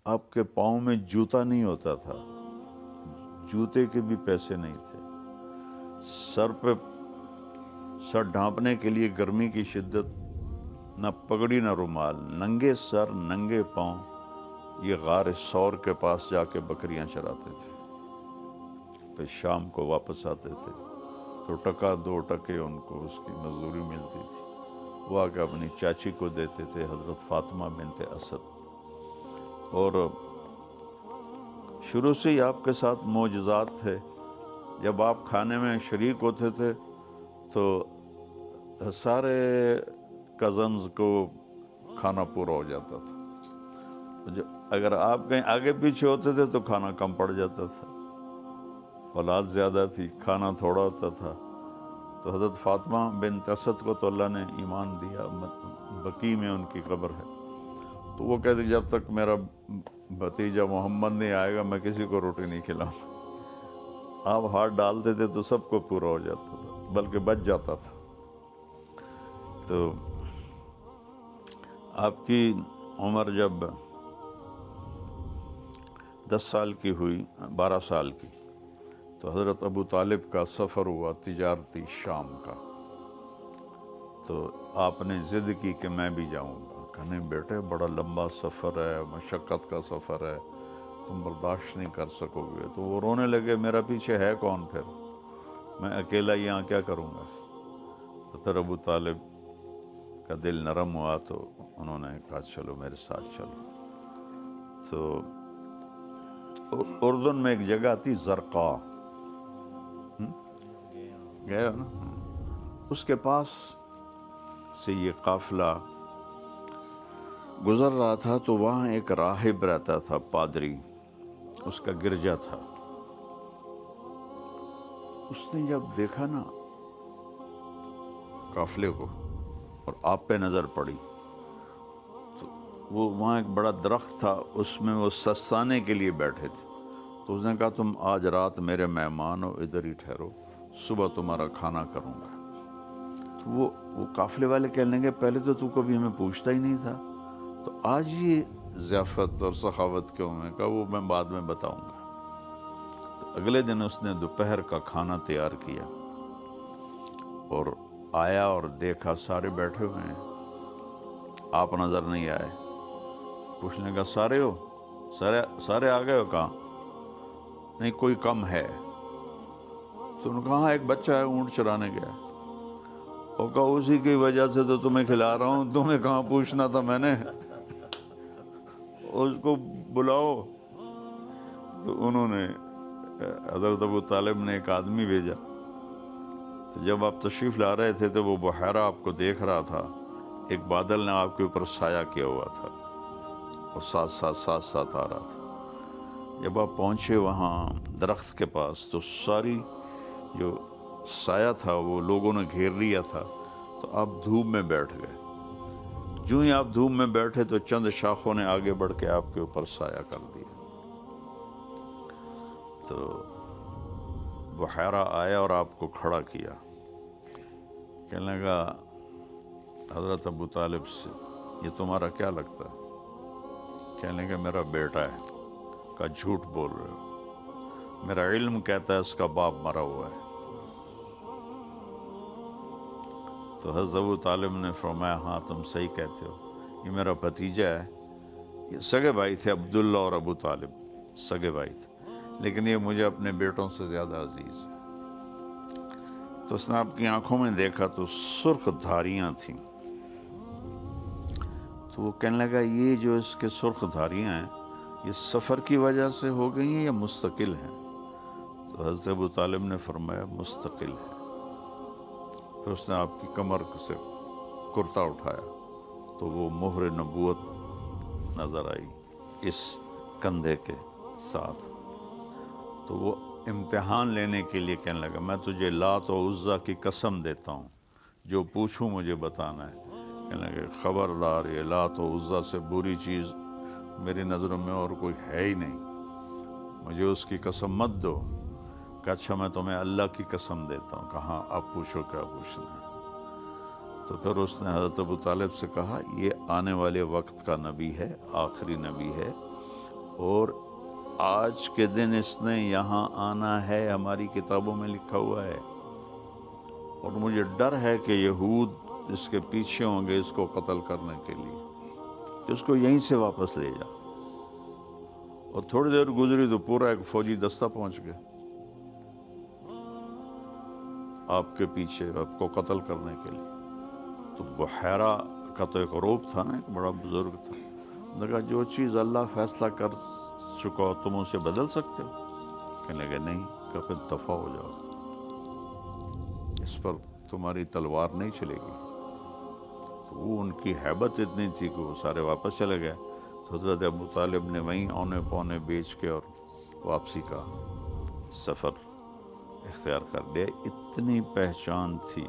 آپ کے پاؤں میں جوتا نہیں ہوتا تھا، جوتے کے بھی پیسے نہیں تھے، سر پہ سر ڈھانپنے کے لیے گرمی کی شدت، نہ پگڑی نہ رومال، ننگے سر ننگے پاؤں یہ غار سور کے پاس جا کے بکریاں چراتے تھے، پھر شام کو واپس آتے تھے تو ٹکا دو ٹکے ان کو اس کی مزدوری ملتی تھی، وہ آ کے اپنی چاچی کو دیتے تھے حضرت فاطمہ بنت اسد۔ اور شروع سے ہی آپ کے ساتھ معجزات تھے، جب آپ کھانے میں شریک ہوتے تھے تو سارے کزنز کو کھانا پورا ہو جاتا تھا، اگر آپ کہیں آگے پیچھے ہوتے تھے تو کھانا کم پڑ جاتا تھا، اولاد زیادہ تھی کھانا تھوڑا ہوتا تھا، تو حضرت فاطمہ بنت اسد کو تو اللہ نے ایمان دیا، بقی میں ان کی قبر ہے، تو وہ کہتے جب تک میرا بھتیجا محمد نہیں آئے گا میں کسی کو روٹی نہیں کھلاؤں۔ آپ ہاتھ ڈالتے تھے تو سب کو پورا ہو جاتا تھا، بلکہ بچ جاتا تھا۔ تو آپ کی عمر جب 10 سال کی ہوئی، 12 سال کی، تو حضرت ابو طالب کا سفر ہوا تجارتی شام کا، تو آپ نے ضد کی کہ میں بھی جاؤں گا، کہنے بیٹے بڑا لمبا سفر ہے، مشقت کا سفر ہے، تم برداشت نہیں کر سکو گے، تو وہ رونے لگے میرا پیچھے ہے کون، پھر میں اکیلا یہاں کیا کروں گا؟ تو پھر ابو طالب کا دل نرم ہوا تو انہوں نے کہا چلو میرے ساتھ چلو۔ تو اردن میں ایک جگہ تھی زرقا، گئے ہو نا، اس کے پاس سے یہ قافلہ گزر رہا تھا، تو وہاں ایک راہب رہتا تھا، پادری، اس کا گرجا تھا۔ اس نے جب دیکھا نا قافلے کو اور آپ پہ نظر پڑی، تو وہ وہاں ایک بڑا درخت تھا، اس میں وہ سستانے کے لیے بیٹھے تھے، تو اس نے کہا تم آج رات میرے مہمان ہو، ادھر ہی ٹھہرو، صبح تمہارا کھانا کروں گا۔ تو وہ قافلے والے کہنے لگے پہلے تو کبھی ہمیں پوچھتا ہی نہیں تھا، تو آج یہ ضیافت اور سخاوت کیوں ہے؟ کہا وہ میں بعد میں بتاؤں گا۔ تو اگلے دن اس نے دوپہر کا کھانا تیار کیا اور آیا اور دیکھا سارے بیٹھے ہوئے ہیں، آپ نظر نہیں آئے، پوچھنے کا سارے ہو، سارے آ گئے ہو؟ کہاں نہیں کوئی کم ہے؟ تو انہوں نے کہا ہاں ایک بچہ ہے اونٹ چرانے گیا، اور کہا اسی کی وجہ سے تو تمہیں کھلا رہا ہوں، تمہیں کہاں پوچھنا تھا میں نے، اس کو بلاؤ۔ تو انہوں نے حضرت ابو طالب نے ایک آدمی بھیجا، تو جب آپ تشریف لا رہے تھے تو وہ بحیرہ آپ کو دیکھ رہا تھا، ایک بادل نے آپ کے اوپر سایہ کیا ہوا تھا اور ساتھ آ رہا تھا۔ جب آپ پہنچے وہاں درخت کے پاس تو ساری جو سایہ تھا وہ لوگوں نے گھیر لیا تھا، تو آپ دھوپ میں بیٹھ گئے۔ جو ہی آپ دھوپ میں بیٹھے تو چند شاخوں نے آگے بڑھ کے آپ کے اوپر سایہ کر دیا۔ تو بحیرہ آیا اور آپ کو کھڑا کیا، کہنے لگا حضرت ابو طالب سے یہ تمہارا کیا لگتا ہے؟ کہنے لگا میرا بیٹا ہے۔ کہا جھوٹ بول رہے ہو، میرا علم کہتا ہے اس کا باپ مرا ہوا ہے۔ تو حضرت ابو طالب نے فرمایا ہاں تم صحیح کہتے ہو، یہ میرا بھتیجا ہے، یہ سگے بھائی تھے، عبداللہ اور ابو طالب سگے بھائی تھے، لیکن یہ مجھے اپنے بیٹوں سے زیادہ عزیز ہے۔ تو اس نے آپ کی آنکھوں میں دیکھا تو سرخ دھاریاں تھیں، تو وہ کہنے لگا یہ جو اس کے سرخ دھاریاں ہیں یہ سفر کی وجہ سے ہو گئی ہیں یا مستقل ہیں؟ تو حضرت ابو طالب نے فرمایا مستقل ہے۔ پھر اس نے آپ کی کمر سے کرتا اٹھایا تو وہ مہر نبوت نظر آئی اس کندھے کے ساتھ۔ تو وہ امتحان لینے کے لیے کہنے لگا میں تجھے لات و عزا کی قسم دیتا ہوں، جو پوچھوں مجھے بتانا ہے۔ کہنے لگے خبردار، یہ لات و عزا سے بری چیز میری نظروں میں اور کوئی ہے ہی نہیں، مجھے اس کی قسم مت دو۔ کہ اچھا میں تمہیں اللہ کی قسم دیتا ہوں۔ کہا اب پوچھو کیا پوچھنا ہے۔ تو پھر اس نے حضرت ابو طالب سے کہا یہ آنے والے وقت کا نبی ہے، آخری نبی ہے، اور آج کے دن اس نے یہاں آنا ہے، ہماری کتابوں میں لکھا ہوا ہے، اور مجھے ڈر ہے کہ یہود اس کے پیچھے ہوں گے اس کو قتل کرنے کے لیے، کہ اس کو یہیں سے واپس لے جا۔ اور تھوڑی دیر گزری تو پورا ایک فوجی دستہ پہنچ گیا آپ کے پیچھے، آپ کو قتل کرنے کے لیے۔ تو بحیرہ کا تو ایک روب تھا نا، ایک بڑا بزرگ تھا، نے کہا جو چیز اللہ فیصلہ کر چکا ہو تم اسے بدل سکتے ہو؟ کہنے لگے نہیں، کہ پھر دفع ہو جاؤ، اس پر تمہاری تلوار نہیں چلے گی۔ تو وہ ان کی ہیبت اتنی تھی کہ وہ سارے واپس چلے گئے۔ تو حضرت ابو طالب نے وہیں اونے پونے بیچ کے اور واپسی کا سفر اختیار کر لیا۔ اتنی پہچان تھی۔